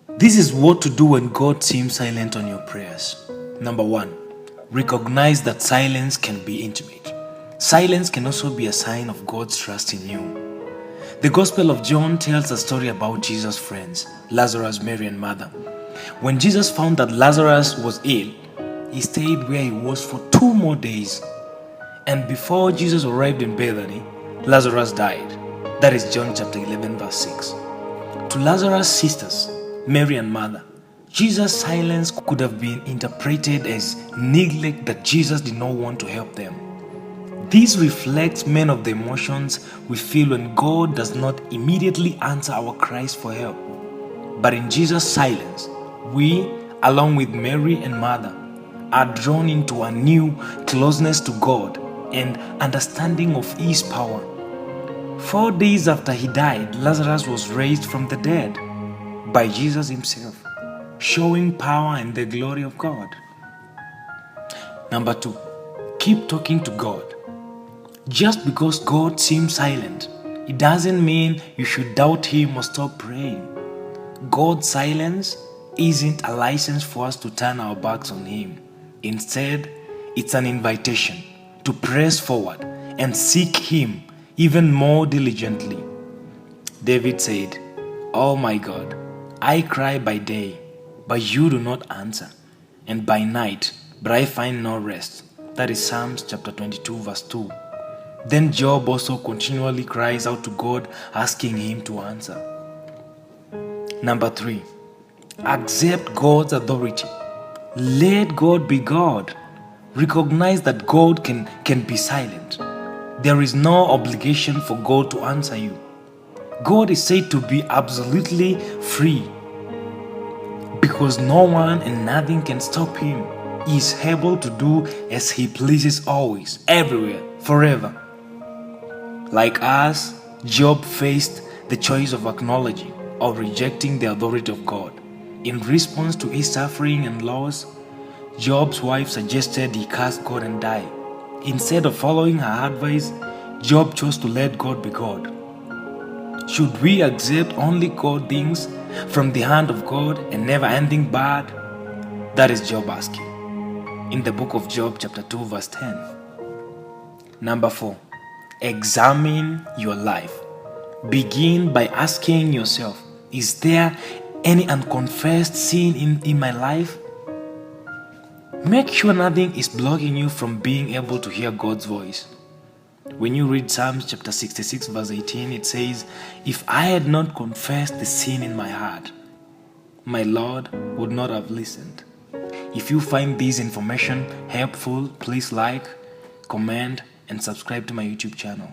This is what to do when God seems silent on your prayers. Number 1, recognize that silence can be intimate. Silence can also be a sign of God's trust in you. The Gospel of John tells a story about Jesus' friends, Lazarus, Mary, and Martha. When Jesus found that Lazarus was ill, he stayed where he was for 2 more days. And before Jesus arrived in Bethany, Lazarus died. That is John chapter 11 verse 6. To Lazarus' sisters, Mary and Martha, Jesus' silence could have been interpreted as neglect, that Jesus did not want to help them. This reflects many of the emotions we feel when God does not immediately answer our cries for help. But in Jesus' silence, we, along with Mary and Martha, are drawn into a new closeness to God and understanding of His power. 4 days after he died, Lazarus was raised from the dead by Jesus Himself, showing power and the glory of God. Number 2, keep talking to God. Just because God seems silent, it doesn't mean you should doubt Him or stop praying. God's silence isn't a license for us to turn our backs on Him. Instead, it's an invitation to press forward and seek Him even more diligently. David said, "Oh my God, I cry by day, but you do not answer, and by night, but I find no rest." That is Psalms chapter 22 verse 2. Then Job also continually cries out to God, asking Him to answer. Number 3, accept God's authority. Let God be God. Recognize that God can be silent. There is no obligation for God to answer you. God is said to be absolutely free because no one and nothing can stop Him. He is able to do as He pleases always, everywhere, forever. Like us, Job faced the choice of acknowledging or rejecting the authority of God. In response to his suffering and loss, Job's wife suggested he curse God and die. Instead of following her advice, Job chose to let God be God. Should we accept only good things from the hand of God and never anything bad? That is Job asking in the book of Job chapter 2 verse 10. Number 4, examine your life. Begin by asking yourself, is there any unconfessed sin in my life? Make sure nothing is blocking you from being able to hear God's voice. When you read Psalms chapter 66 verse 18, it says, "If I had not confessed the sin in my heart, my Lord would not have listened." If you find this information helpful, please like, comment, and subscribe to my YouTube channel.